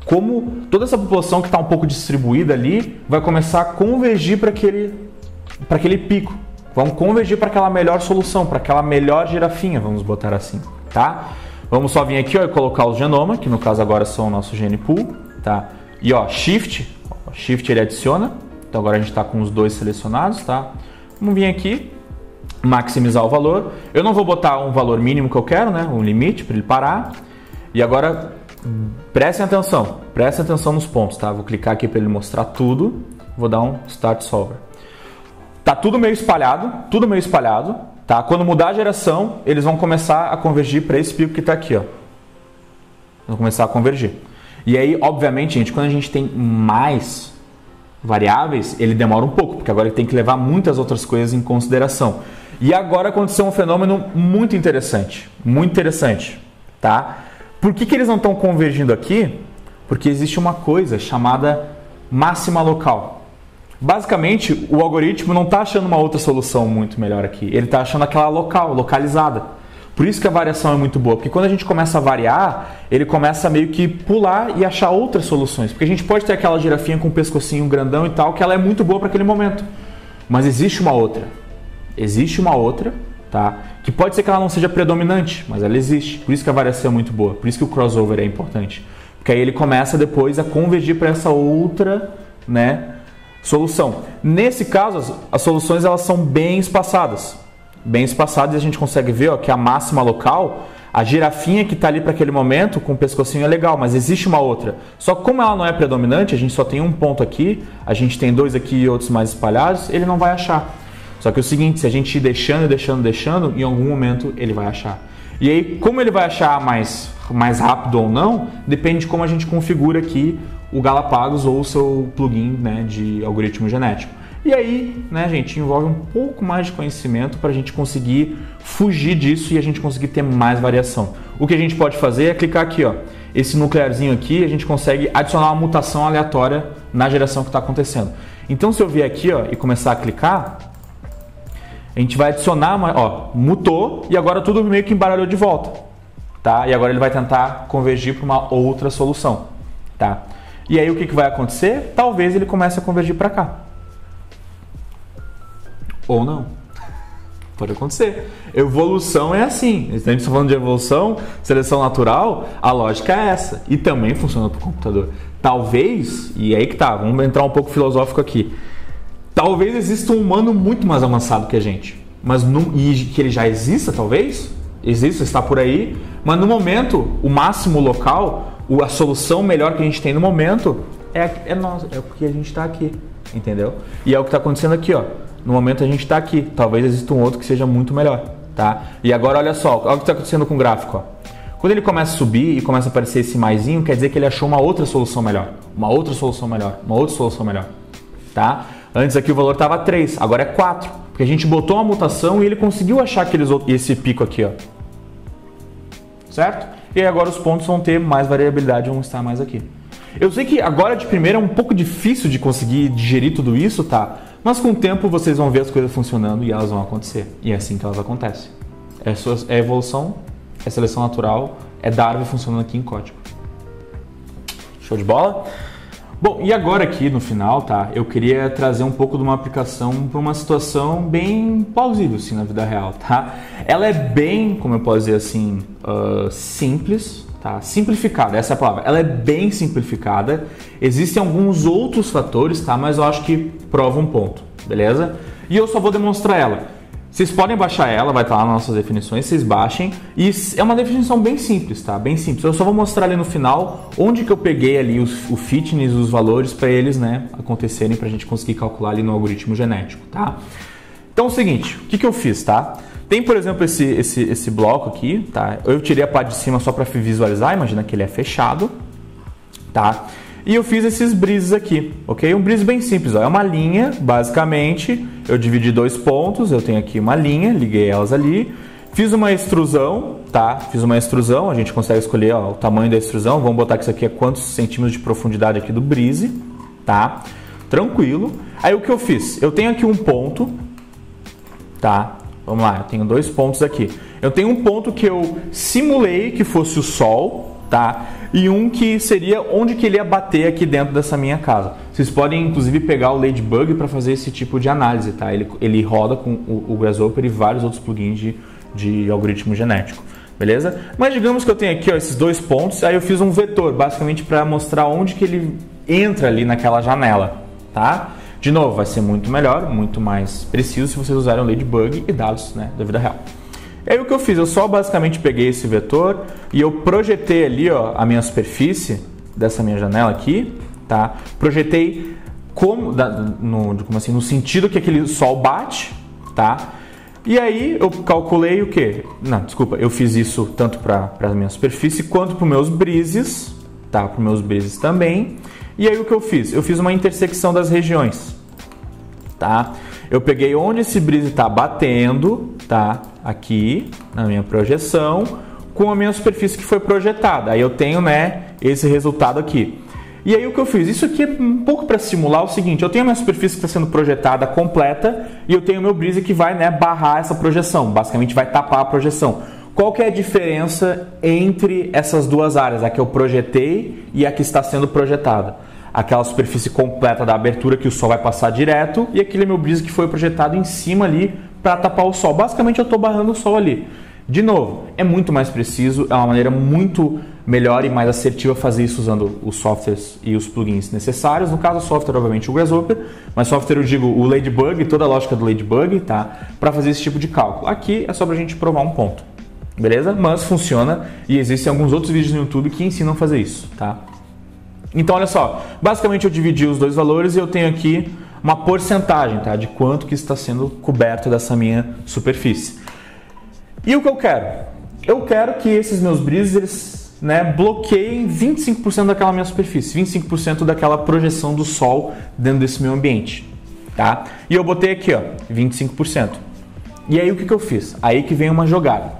Como toda essa população que está um pouco distribuída ali vai começar a convergir para aquele pico. Vão convergir para aquela melhor solução, para aquela melhor girafinha, vamos botar assim, tá? Vamos só vir aqui, ó, e colocar os genoma, que no caso agora são o nosso gene pool, tá? E ó, Shift ele adiciona, então agora a gente está com os 2 selecionados, tá? Vamos vir aqui, maximizar o valor. Eu não vou botar um valor mínimo que eu quero, né? Um limite para ele parar. E agora prestem atenção nos pontos, tá? Vou clicar aqui para ele mostrar tudo. Vou dar um Start Solver. Tá tudo meio espalhado, tá? Quando mudar a geração, eles vão começar a convergir para esse pico que está aqui, ó. Vão começar a convergir. E aí, obviamente, gente, quando a gente tem mais variáveis, ele demora um pouco, porque agora ele tem que levar muitas outras coisas em consideração. E agora aconteceu um fenômeno muito interessante, tá? Por que eles não estão convergindo aqui? Porque existe uma coisa chamada máxima local. Basicamente, o algoritmo não está achando uma outra solução muito melhor aqui. Ele está achando aquela localizada. Por isso que a variação é muito boa. Porque quando a gente começa a variar, ele começa a meio que pular e achar outras soluções. Porque a gente pode ter aquela girafinha com um pescocinho grandão e tal, que ela é muito boa para aquele momento. Mas existe uma outra. Tá? Que pode ser que ela não seja predominante, mas ela existe. Por isso que a variação é muito boa. Por isso que o crossover é importante. Porque aí ele começa depois a convergir para essa outra, né, solução. Nesse caso, as soluções elas são bem espaçadas. E a gente consegue ver, ó, que a máxima local, a girafinha que está ali para aquele momento com o pescocinho é legal, mas existe uma outra. Só que como ela não é predominante, a gente só tem um ponto aqui, a gente tem 2 aqui e outros mais espalhados, ele não vai achar. Só que é o seguinte, se a gente ir deixando, em algum momento ele vai achar. E aí, como ele vai achar mais rápido ou não, depende de como a gente configura aqui o Galapagos ou o seu plugin, né, de algoritmo genético. E aí, né, gente, envolve um pouco mais de conhecimento para a gente conseguir fugir disso e a gente conseguir ter mais variação. O que a gente pode fazer é clicar aqui, ó, esse nuclearzinho aqui, a gente consegue adicionar uma mutação aleatória na geração que está acontecendo. Então, se eu vier aqui, ó, e começar a clicar, a gente vai adicionar, ó, mutou e agora tudo meio que embaralhou de volta, tá? E agora ele vai tentar convergir para uma outra solução, tá? E aí o que vai acontecer? Talvez ele comece a convergir para cá. Ou não. Pode acontecer. Evolução é assim. A gente está falando de evolução, seleção natural, a lógica é essa. E também funciona para o computador. Talvez, e aí que tá, vamos entrar um pouco filosófico aqui. Talvez exista um humano muito mais avançado que a gente. Mas e que ele já exista, talvez? Existe, está por aí. Mas no momento, o máximo local, a solução melhor que a gente tem no momento é nós, é porque a gente está aqui. Entendeu? E é o que está acontecendo aqui, ó. No momento a gente está aqui. Talvez exista um outro que seja muito melhor, tá? E agora olha só, olha o que está acontecendo com o gráfico, ó. Quando ele começa a subir e começa a aparecer esse maisinho, quer dizer que ele achou uma outra solução melhor. Uma outra solução melhor, tá? Antes aqui o valor estava 3, agora é 4. Porque a gente botou uma mutação e ele conseguiu achar esse pico aqui, ó. Certo? E aí agora os pontos vão ter mais variabilidade, vão estar mais aqui. Eu sei que agora de primeira é um pouco difícil de conseguir digerir tudo isso, tá? Mas com o tempo vocês vão ver as coisas funcionando e elas vão acontecer. E é assim que elas acontecem. É evolução, é seleção natural, é Darwin funcionando aqui em código. Show de bola? Bom, e agora aqui no final, tá? Eu queria trazer um pouco de uma aplicação para uma situação bem plausível, assim, na vida real, tá? Ela é bem, como eu posso dizer assim, simples, tá? Simplificada, essa é a palavra. Ela é bem simplificada. Existem alguns outros fatores, tá? Mas eu acho que prova um ponto, beleza? E eu só vou demonstrar ela. Vocês podem baixar ela, vai estar lá nas nossas definições, vocês baixem. E é uma definição bem simples, tá? Bem simples. Eu só vou mostrar ali no final onde que eu peguei ali o fitness, os valores para eles, né, acontecerem, para a gente conseguir calcular ali no algoritmo genético, tá? Então é o seguinte, o que eu fiz, tá? Tem, por exemplo, esse bloco aqui, tá? Eu tirei a parte de cima só para visualizar, imagina que ele é fechado, tá? E eu fiz esses brises aqui, ok? Um brise bem simples, ó. É uma linha, basicamente. Eu dividi 2 pontos, eu tenho aqui uma linha, liguei elas ali. Fiz uma extrusão, tá? Fiz uma extrusão, a gente consegue escolher, ó, o tamanho da extrusão. Vamos botar que isso aqui é quantos centímetros de profundidade aqui do brise, tá? Tranquilo. Aí o que eu fiz? Eu tenho aqui um ponto, tá? Vamos lá, eu tenho 2 pontos aqui. Eu tenho um ponto que eu simulei que fosse o Sol, tá? E um que seria onde que ele ia bater aqui dentro dessa minha casa. Vocês podem, inclusive, pegar o Ladybug para fazer esse tipo de análise, tá? Ele roda com o Grasshopper e vários outros plugins de algoritmo genético, beleza? Mas digamos que eu tenho aqui, ó, esses 2 pontos, aí eu fiz um vetor, basicamente para mostrar onde que ele entra ali naquela janela, tá? De novo, vai ser muito melhor, muito mais preciso se vocês usarem o Ladybug e dados, né, da vida real. E aí o que eu fiz? Eu só basicamente peguei esse vetor e eu projetei ali, ó, a minha superfície dessa minha janela aqui, tá? Projetei no sentido que aquele sol bate, tá? E aí eu calculei o quê? Não, desculpa, eu fiz isso tanto para a minha superfície quanto para os meus brises, tá? Para os meus brises também. E aí o que eu fiz? Eu fiz uma intersecção das regiões, tá? Eu peguei onde esse brise está batendo, tá? Aqui na minha projeção, com a minha superfície que foi projetada. Aí eu tenho, né, esse resultado aqui. E aí o que eu fiz? Isso aqui é um pouco para simular o seguinte: eu tenho a minha superfície que está sendo projetada completa e eu tenho o meu brise que vai, né, barrar essa projeção, basicamente vai tapar a projeção. Qual que é a diferença entre essas duas áreas, a que eu projetei e a que está sendo projetada? Aquela superfície completa da abertura que o sol vai passar direto e aquele meu brise que foi projetado em cima ali para tapar o sol. Basicamente eu estou barrando o sol ali. De novo, é muito mais preciso, é uma maneira muito melhor e mais assertiva fazer isso usando os softwares e os plugins necessários. No caso, o software, obviamente, o Grasshopper, mas software eu digo o Ladybug, toda a lógica do Ladybug, tá? Para fazer esse tipo de cálculo. Aqui é só para a gente provar um ponto, beleza? Mas funciona e existem alguns outros vídeos no YouTube que ensinam a fazer isso, tá? Então, olha só, basicamente eu dividi os 2 valores e eu tenho aqui uma porcentagem, tá? De quanto que está sendo coberto dessa minha superfície. E o que eu quero? Eu quero que esses meus brises, eles, né, bloqueiem 25% daquela minha superfície, 25% daquela projeção do sol dentro desse meu ambiente, tá? E eu botei aqui, ó, 25%. E aí o que eu fiz? Aí que vem uma jogada.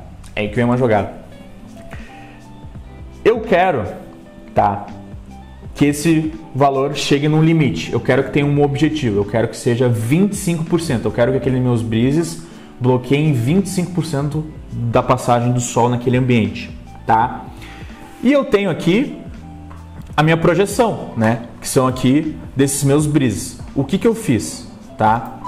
Eu quero, tá, que esse valor chegue num limite. Eu quero que tenha um objetivo. Eu quero que seja 25%. Eu quero que aqueles meus brises bloqueiem 25% da passagem do sol naquele ambiente, tá? E eu tenho aqui a minha projeção, né? Que são aqui desses meus brises. O que eu fiz, tá?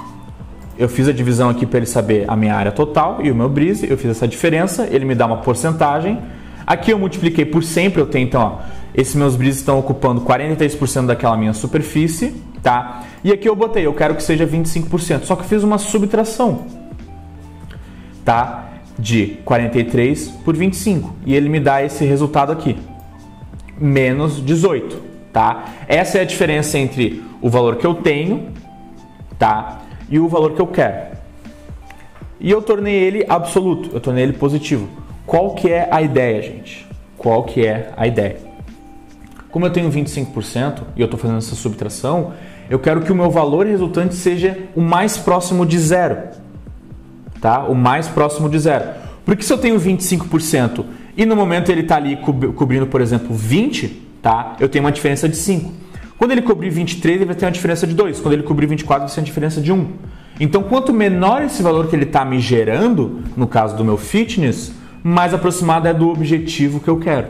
Eu fiz a divisão aqui para ele saber a minha área total e o meu brise. Eu fiz essa diferença, ele me dá uma porcentagem. Aqui eu multipliquei por 100, eu tenho, então, ó, esses meus brises estão ocupando 43% daquela minha superfície, tá? E aqui eu botei, eu quero que seja 25%, só que eu fiz uma subtração, tá? De 43 por 25, e ele me dá esse resultado aqui, menos 18, tá? Essa é a diferença entre o valor que eu tenho, tá? E o valor que eu quero. E eu tornei ele absoluto, eu tornei ele positivo. Qual que é a ideia, gente? Qual que é a ideia? Como eu tenho 25% e eu estou fazendo essa subtração, eu quero que o meu valor resultante seja o mais próximo de zero. Tá? O mais próximo de zero. Porque se eu tenho 25% e no momento ele está ali cobrindo, por exemplo, 20%, tá? Eu tenho uma diferença de 5%. Quando ele cobrir 23%, ele vai ter uma diferença de 2%. Quando ele cobrir 24%, vai ter uma diferença de 1%. Então, quanto menor esse valor que ele está me gerando, no caso do meu fitness, mais aproximado é do objetivo que eu quero.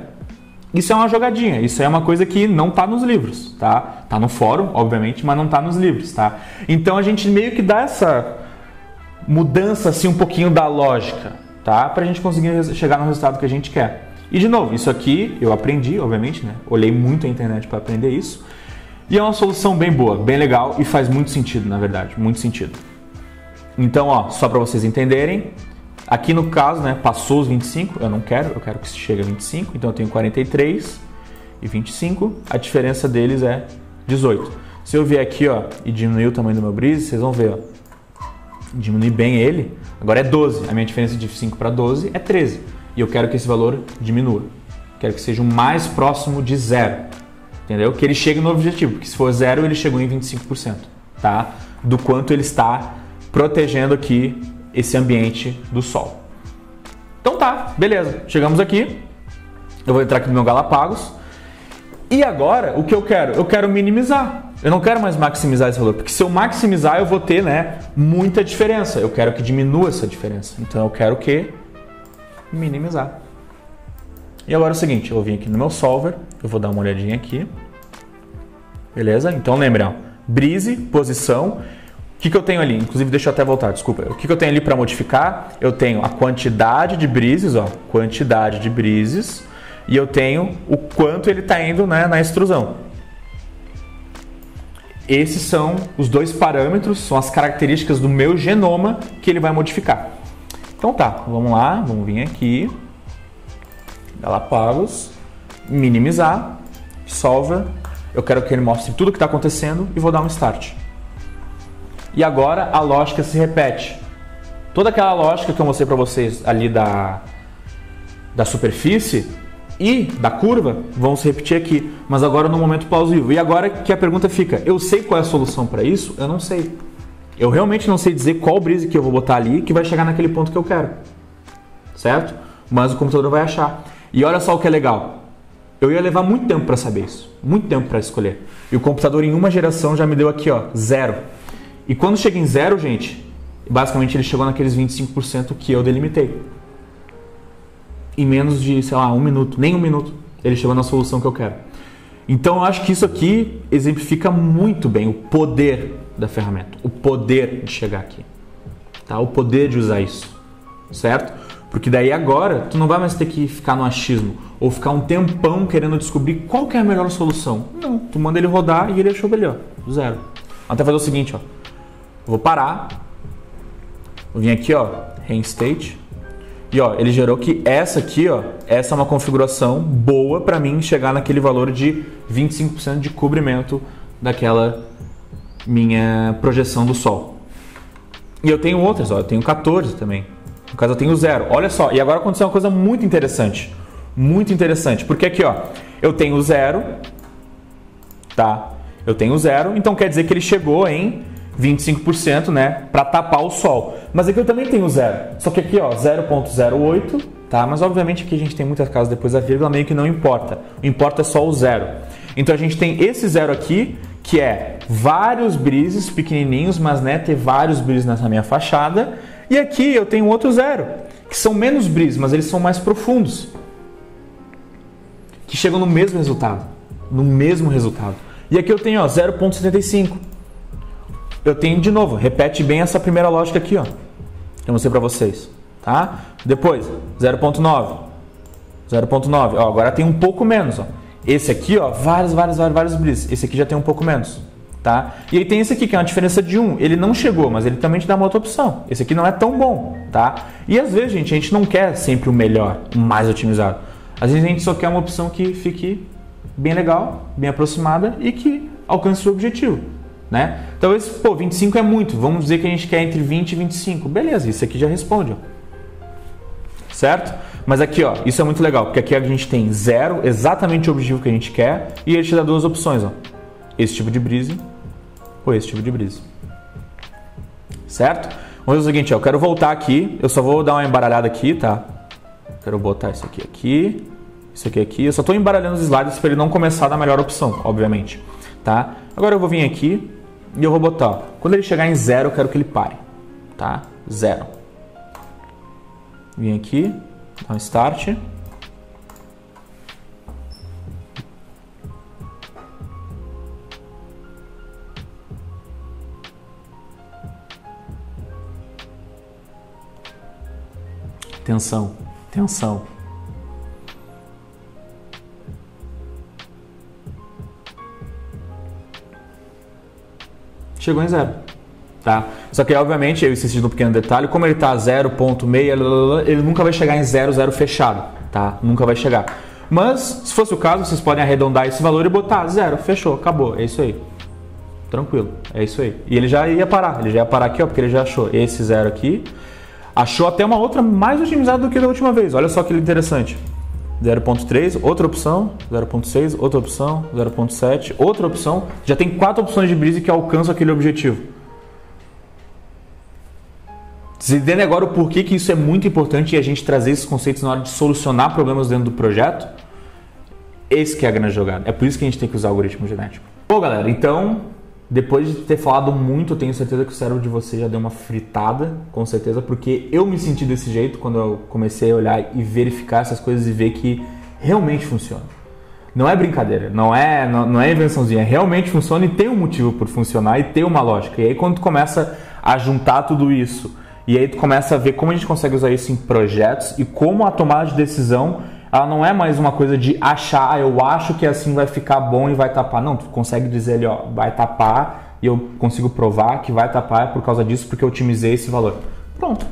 Isso é uma jogadinha, isso é uma coisa que não está nos livros, tá? Tá no fórum, obviamente, mas não está nos livros, tá? Então a gente meio que dá essa mudança assim um pouquinho da lógica, tá? Pra gente conseguir chegar no resultado que a gente quer. E de novo, isso aqui eu aprendi, obviamente, né? Olhei muito a internet para aprender isso. E é uma solução bem boa, bem legal e faz muito sentido, na verdade, muito sentido. Então, ó, só para vocês entenderem, aqui no caso, né, passou os 25, eu não quero, eu quero que chegue a 25, então eu tenho 43 e 25, a diferença deles é 18. Se eu vier aqui, ó, e diminuir o tamanho do meu brise, vocês vão ver, ó, diminui bem ele, agora é 12, a minha diferença de 5 para 12 é 13, e eu quero que esse valor diminua, quero que seja o mais próximo de zero. entendeu? Que ele chegue no objetivo, porque se for 0, ele chegou em 25%, tá? Do quanto ele está protegendo aqui esse ambiente do sol. Então tá, beleza, chegamos aqui, eu vou entrar aqui no meu Galápagos, e agora o que eu quero? Eu quero minimizar, eu não quero mais maximizar esse valor, porque se eu maximizar eu vou ter, né, muita diferença, eu quero que diminua essa diferença, então eu quero que minimizar. E agora é o seguinte, eu vou vir aqui no meu solver, eu vou dar uma olhadinha aqui, beleza? Então lembrem, ó, Breeze, posição. O que eu tenho ali? Inclusive, deixa eu até voltar, desculpa. O que eu tenho ali para modificar? Eu tenho a quantidade de breezes, ó, quantidade de breezes, e eu tenho o quanto ele está indo, né, na extrusão. Esses são os dois parâmetros, são as características do meu genoma que ele vai modificar. Então tá, vamos lá, vamos vir aqui, Galápagos, minimizar, solver. Eu quero que ele mostre tudo o que está acontecendo e vou dar um start. E agora a lógica se repete. Toda aquela lógica que eu mostrei para vocês ali da superfície e da curva vão se repetir aqui, mas agora no momento plausível. E agora que a pergunta fica, eu sei qual é a solução para isso? Eu não sei. Eu realmente não sei dizer qual breeze que eu vou botar ali que vai chegar naquele ponto que eu quero. Certo? Mas o computador vai achar. E olha só o que é legal. Eu ia levar muito tempo para saber isso. Muito tempo para escolher. E o computador em uma geração já me deu aqui, ó, 0. E quando chega em 0, gente, basicamente ele chegou naqueles 25% que eu delimitei. Em menos de, sei lá, 1 minuto, nem 1 minuto, ele chegou na solução que eu quero. Então eu acho que isso aqui exemplifica muito bem o poder da ferramenta, o poder de chegar aqui, tá? O poder de usar isso, certo? Porque daí agora tu não vai mais ter que ficar no achismo ou ficar um tempão querendo descobrir qual que é a melhor solução. Não, tu manda ele rodar e ele achou ali, ó, 0. Vamos até fazer o seguinte, ó. Vou parar, vou vir aqui, ó, reinstate, e ó, ele gerou que essa aqui, ó, essa é uma configuração boa para mim chegar naquele valor de 25% de cobrimento daquela minha projeção do sol. E eu tenho outras, ó, eu tenho 14 também, no caso eu tenho 0, olha só, e agora aconteceu uma coisa muito interessante, porque aqui, ó, eu tenho 0, tá, eu tenho 0, então quer dizer que ele chegou em 25%, né, para tapar o sol. Mas aqui eu também tenho 0. Só que aqui, ó, 0.08, tá? Mas obviamente aqui a gente tem muitas casas depois da vírgula, meio que não importa. O importa é só o 0. Então a gente tem esse 0 aqui, que é vários breezes pequenininhos, mas né, ter vários breezes nessa minha fachada. E aqui eu tenho outro 0, que são menos breezes, mas eles são mais profundos. Que chegam no mesmo resultado. No mesmo resultado. E aqui eu tenho, ó, 0.75. Eu tenho de novo, repete bem essa primeira lógica aqui, ó, que eu mostrei para vocês, tá? Depois, 0.9, 0.9, ó, agora tem um pouco menos, ó. Esse aqui, ó, vários breezes, esse aqui já tem um pouco menos, tá? E aí tem esse aqui, que é uma diferença de 1, ele não chegou, mas ele também te dá uma outra opção, esse aqui não é tão bom, tá? E às vezes, gente, a gente não quer sempre o melhor, o mais otimizado, às vezes a gente só quer uma opção que fique bem legal, bem aproximada e que alcance o seu objetivo. Né? Talvez, pô, 25 é muito, vamos dizer que a gente quer entre 20 e 25, beleza, isso aqui já responde, ó. Certo? Mas aqui, ó, isso é muito legal, porque aqui a gente tem 0, exatamente o objetivo que a gente quer, e ele te dá duas opções, ó, esse tipo de breeze ou esse tipo de breeze. Certo? Vamos fazer o seguinte, ó, eu quero voltar aqui, eu só vou dar uma embaralhada aqui, tá? Quero botar isso aqui, isso aqui, eu só estou embaralhando os slides para ele não começar da melhor opção, obviamente, tá? Agora eu vou vir aqui e eu vou botar, ó, quando ele chegar em 0, eu quero que ele pare, tá? 0. Vim aqui, dar um start. Atenção, atenção. Chegou em 0, tá? Só que, obviamente, eu insisti no pequeno detalhe, como ele está 0.6, ele nunca vai chegar em 0,0 fechado, tá? Nunca vai chegar. Mas, se fosse o caso, vocês podem arredondar esse valor e botar 0, fechou, acabou, é isso aí. Tranquilo, é isso aí. E ele já ia parar aqui, ó, porque ele já achou esse 0 aqui. Achou até uma outra mais otimizada do que da última vez, olha só que interessante. 0.3, outra opção, 0.6, outra opção, 0.7, outra opção. Já tem 4 opções de Breezy que alcançam aquele objetivo. Você entende agora o porquê que isso é muito importante e a gente trazer esses conceitos na hora de solucionar problemas dentro do projeto? Esse que é a grande jogada. É por isso que a gente tem que usar o algoritmo genético. Bom, galera, então, depois de ter falado muito, eu tenho certeza que o cérebro de vocês já deu uma fritada, com certeza, porque eu me senti desse jeito quando eu comecei a olhar e verificar essas coisas e ver que realmente funciona. Não é brincadeira, não é invençãozinha, realmente funciona e tem um motivo por funcionar e tem uma lógica. E aí quando tu começa a juntar tudo isso, e aí tu começa a ver como a gente consegue usar isso em projetos e como a tomada de decisão, ela não é mais uma coisa de achar, eu acho que assim vai ficar bom e vai tapar. Não, tu consegue dizer ali, ó, vai tapar e eu consigo provar que vai tapar por causa disso, porque eu otimizei esse valor. Pronto.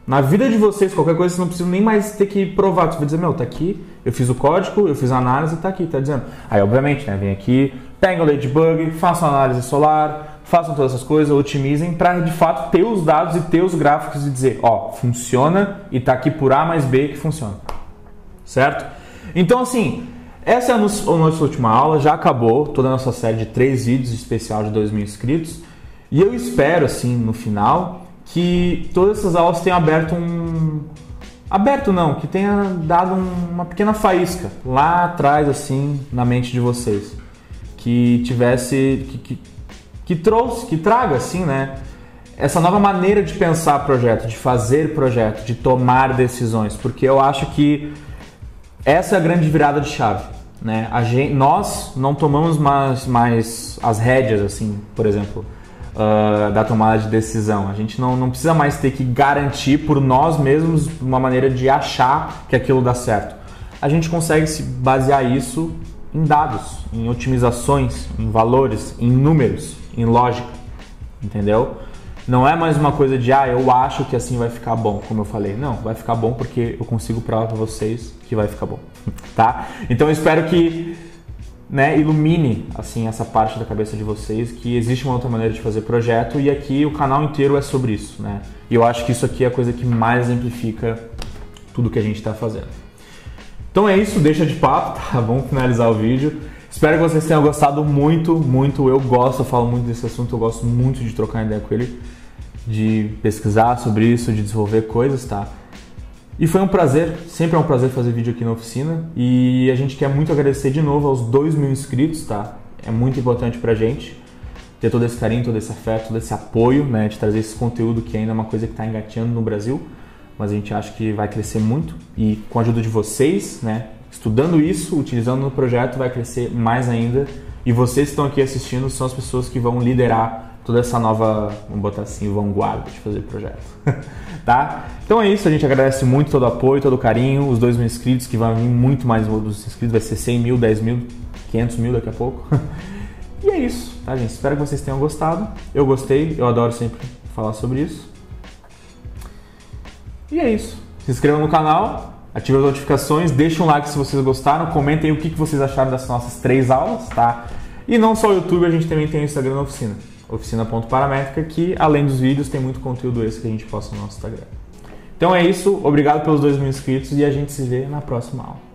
Na vida de vocês, qualquer coisa, vocês não precisam nem mais ter que provar. Tu vai dizer, meu, tá aqui, eu fiz o código, eu fiz a análise, tá aqui, tá dizendo. Aí, obviamente, né, vem aqui, pega o Ladybug, façam análise solar, façam todas essas coisas, otimizem para de fato ter os dados e ter os gráficos e dizer, ó, funciona e tá aqui por A mais B que funciona. Certo? Então, assim, essa é a nossa última aula, já acabou toda a nossa série de 3 vídeos especial de 2.000 inscritos e eu espero, assim, no final, que todas essas aulas tenham que tenha dado uma pequena faísca lá atrás, assim, na mente de vocês, que tivesse, que traga, assim, né, essa nova maneira de pensar projeto, de fazer projeto, de tomar decisões, porque eu acho que essa é a grande virada de chave, né? Nós não tomamos mais as rédeas, assim, por exemplo, da tomada de decisão. A gente não precisa mais ter que garantir por nós mesmos uma maneira de achar que aquilo dá certo. A gente consegue se basear isso em dados, em otimizações, em valores, em números, em lógica, entendeu? Não é mais uma coisa de, eu acho que assim vai ficar bom, como eu falei. Não, vai ficar bom porque eu consigo provar para vocês que vai ficar bom, tá? Então eu espero que, né, ilumine, assim, essa parte da cabeça de vocês, que existe uma outra maneira de fazer projeto e aqui o canal inteiro é sobre isso, né? E eu acho que isso aqui é a coisa que mais exemplifica tudo que a gente está fazendo. Então é isso, deixa de papo, tá? Vamos finalizar o vídeo. Espero que vocês tenham gostado muito, muito. Eu falo muito desse assunto, eu gosto muito de trocar ideia com ele, de pesquisar sobre isso, de desenvolver coisas, tá? E foi um prazer, sempre é um prazer fazer vídeo aqui na oficina e a gente quer muito agradecer de novo aos 2.000 inscritos, tá? É muito importante pra gente ter todo esse carinho, todo esse afeto, todo esse apoio, né? De trazer esse conteúdo que ainda é uma coisa que tá engateando no Brasil, mas a gente acha que vai crescer muito e com a ajuda de vocês, né? Estudando isso, utilizando no projeto, vai crescer mais ainda. E vocês que estão aqui assistindo são as pessoas que vão liderar toda essa nova, vamos botar assim, vanguarda de fazer projeto. Tá? Então é isso, a gente agradece muito todo o apoio, todo o carinho, os 2.000 inscritos, que vai vir muito mais dos inscritos, vai ser 100 mil, 10 mil, 500 mil daqui a pouco. E é isso, tá, gente? Espero que vocês tenham gostado. Eu gostei, eu adoro sempre falar sobre isso. E é isso. Se inscrevam no canal. Ative as notificações, deixem um like se vocês gostaram, comentem o que vocês acharam das nossas 3 aulas, tá? E não só o YouTube, a gente também tem o Instagram na oficina, oficina.paramétrica, que além dos vídeos tem muito conteúdo esse que a gente posta no nosso Instagram. Então é isso, obrigado pelos 2.000 inscritos e a gente se vê na próxima aula.